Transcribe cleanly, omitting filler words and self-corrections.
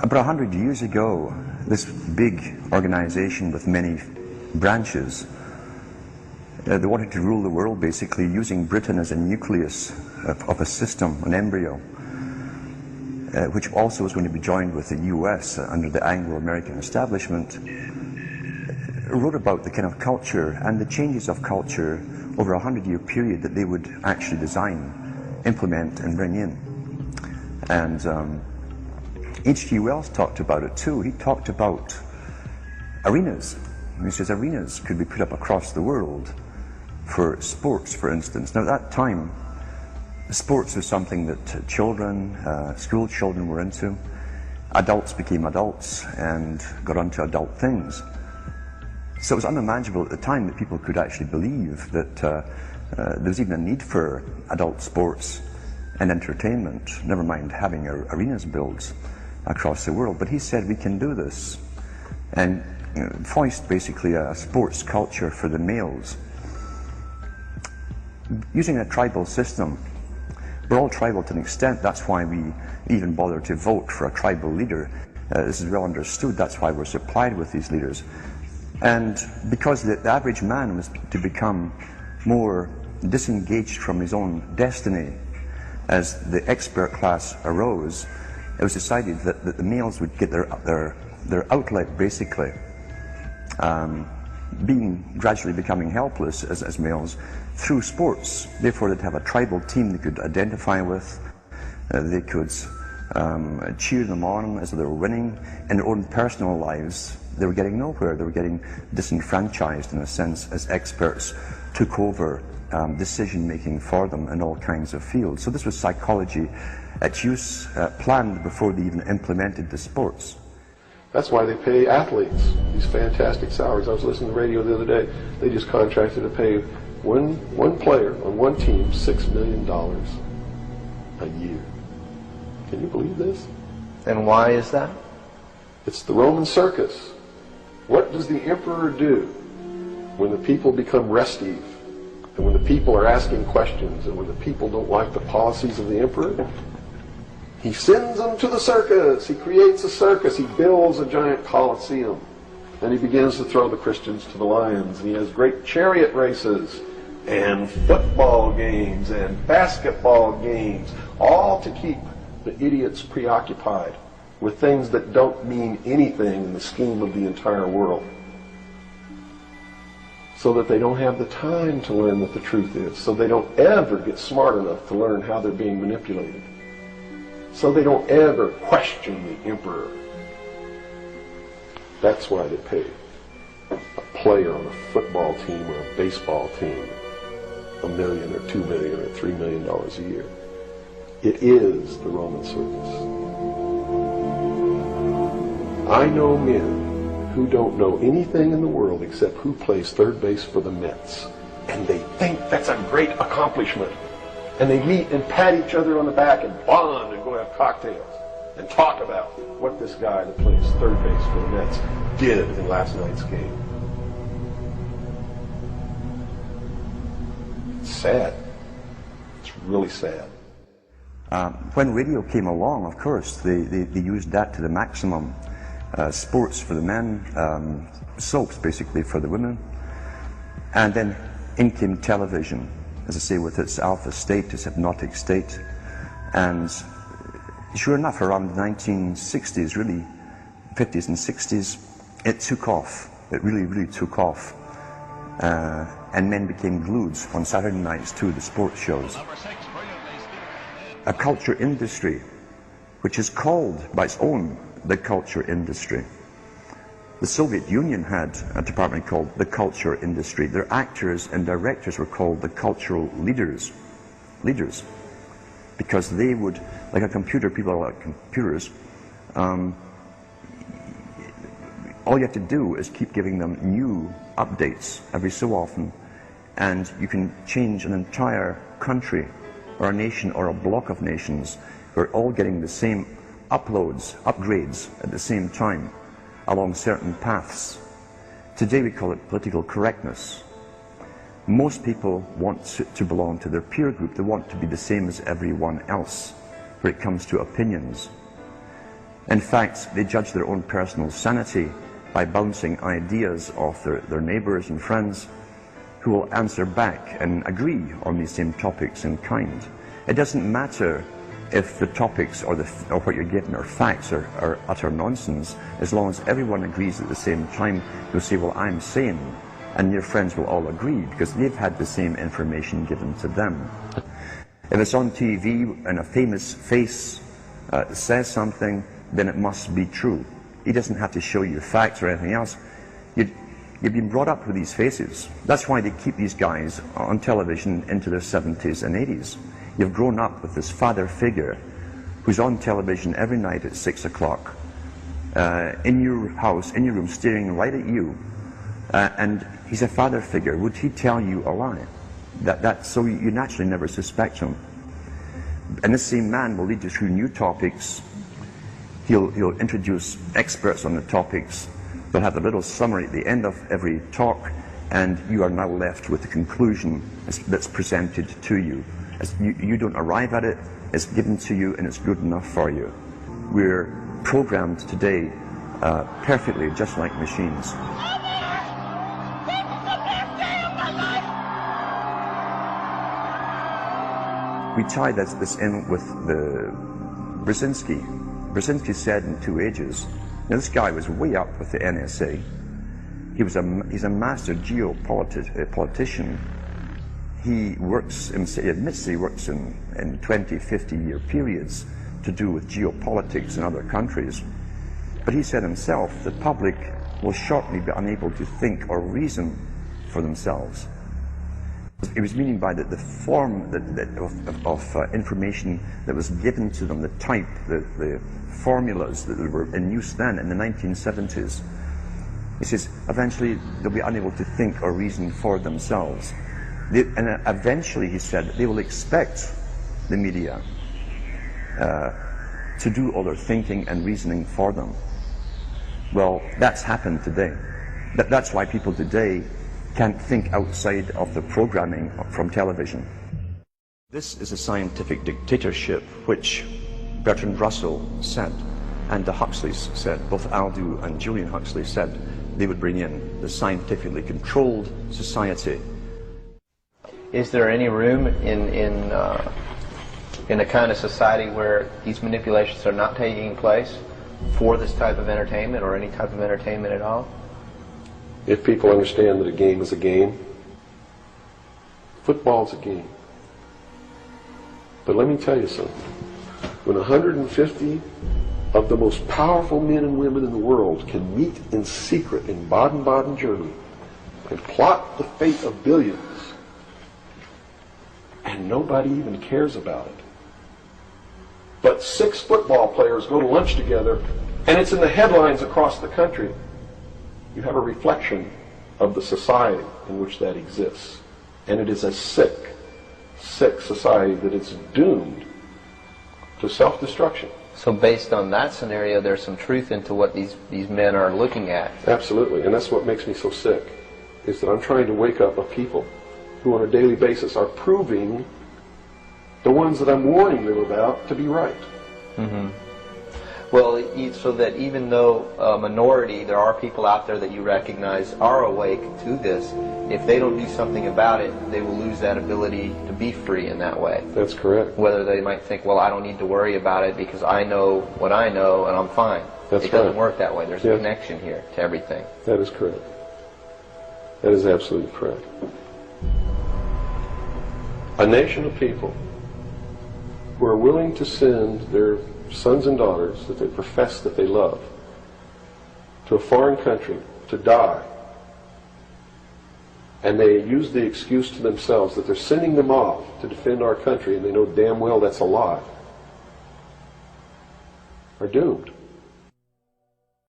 About 100 years ago, this big organization with many branches, they wanted to rule the world basically using Britain as a nucleus of a system, an embryo, which also was going to be joined with the US under the Anglo-American establishment, wrote about the kind of culture and the changes of culture over a 100-year period that they would actually design, implement and bring in. And H.G. Wells talked about it too. He talked about arenas. He says arenas could be put up across the world for sports, for instance. Now at that time, sports was something that children, school children were into. Adults became adults and got onto adult things. So it was unimaginable at the time that people could actually believe that there was even a need for adult sports and entertainment, never mind having arenas built across the world. But he said we can do this and foist basically a sports culture for the males. Using a tribal system, we're all tribal to an extent. That's why we even bother to vote for a tribal leader. This is well understood. That's why we're supplied with these leaders. And because the average man was to become more disengaged from his own destiny as the expert class arose, it was decided that the males would get their outlet basically, gradually becoming helpless as males through sports. Therefore they'd have a tribal team they could identify with, they could cheer them on as they were winning. In their own personal lives they were getting nowhere, they were getting disenfranchised in a sense as experts took over decision making for them in all kinds of fields. So this was psychology at use, planned before they even implemented the sports. That's why they pay athletes these fantastic salaries. I was listening to the radio the other day. They just contracted to pay one player on one team $6 million a year. Can you believe this? And why is that? It's the Roman circus. What does the emperor do when the people become restive, and when the people are asking questions, and when the people don't like the policies of the emperor? He sends them to the circus. He creates a circus. He builds a giant coliseum. And he begins to throw the Christians to the lions. And he has great chariot races and football games and basketball games, all to keep the idiots preoccupied with things that don't mean anything in the scheme of the entire world, so that they don't have the time to learn what the truth is, so they don't ever get smart enough to learn how they're being manipulated, so they don't ever question the emperor. That's why they pay a player on a football team or a baseball team $1 million or $2 million or $3 million a year. It is the Roman circus. I know men who don't know anything in the world except who plays third base for the Mets, and they think that's a great accomplishment. And they meet and pat each other on the back and bond and go have cocktails and talk about what this guy that plays third base for the Mets did in last night's game. It's sad. It's really sad. When radio came along, of course, they used that to the maximum. Sports for the men, soaps basically for the women, and then in came television, as I say, with its alpha state, its hypnotic state. And sure enough, around the 1960s, really, 50s and 60s, it took off. It really, really took off. And men became glued on Saturday nights to the sports shows. A culture industry, which is called by its own the culture industry. The Soviet Union had a department called the culture industry. Their actors and directors were called the cultural leaders, because they would, like a computer, people are like computers, all you have to do is keep giving them new updates every so often, and you can change an entire country or a nation or a block of nations. We're all getting the same upgrades at the same time along certain paths. Today we call it political correctness. Most people want to belong to their peer group. They want to be the same as everyone else when it comes to opinions. In fact, they judge their own personal sanity by bouncing ideas off their neighbors and friends who will answer back and agree on these same topics in kind. It doesn't matter if the topics or what you're getting are facts or utter nonsense, as long as everyone agrees at the same time. You'll say, well, I'm sane, and your friends will all agree because they've had the same information given to them. If it's on TV and a famous face says something, then it must be true. He doesn't have to show you facts or anything else. You've been brought up with these faces. That's why they keep these guys on television into their 70s and 80s. You've grown up with this father figure who's on television every night at 6 o'clock, in your house, in your room, staring right at you. And he's a father figure. Would he tell you a lie? So you naturally never suspect him. And this same man will lead you through new topics. He'll introduce experts on the topics. They'll have a little summary at the end of every talk, and you are now left with the conclusion that's presented to you. You don't arrive at it, it's given to you, and it's good enough for you. We're programmed today perfectly, just like machines. We tie this in with the Brzezinski. Brzezinski said in 2 Ages. Now this guy was way up with the NSA. He's a master geopolitician. He admits he works in 20, 50-year periods to do with geopolitics in other countries. But he said himself, the public will shortly be unable to think or reason for themselves. He was meaning by the form of information that was given to them, the type, the formulas that were in use then in the 1970s. He says, eventually they'll be unable to think or reason for themselves. And eventually, he said, they will expect the media to do all their thinking and reasoning for them. Well, that's happened today. That's why people today can't think outside of the programming from television. This is a scientific dictatorship which Bertrand Russell said, and the Huxleys said, both Aldous and Julian Huxley said they would bring in the scientifically controlled society. Is there any room in a kind of society where these manipulations are not taking place for this type of entertainment or any type of entertainment at all? If people understand that a game is a game, football's a game. But let me tell you something. When 150 of the most powerful men and women in the world can meet in secret in Baden-Baden, Germany, and plot the fate of billions, and nobody even cares about it. But 6 football players go to lunch together, and it's in the headlines across the country. You have a reflection of the society in which that exists. And it is a sick, sick society that is doomed to self-destruction. So based on that scenario, there's some truth into what these men are looking at. Absolutely, and that's what makes me so sick, is that I'm trying to wake up a people who on a daily basis are proving the ones that I'm warning them about to be right. Mm-hmm. Well, so that even though a minority, there are people out there that you recognize are awake to this, if they don't do something about it, they will lose that ability to be free in that way. That's correct. Whether they might think, well, I don't need to worry about it because I know what I know and I'm fine. That's It doesn't right. work that way. There's a connection here to everything. That is correct. That is absolutely correct. A nation of people who are willing to send their sons and daughters that they profess that they love to a foreign country to die, and they use the excuse to themselves that they're sending them off to defend our country, and they know damn well that's a lie, are doomed.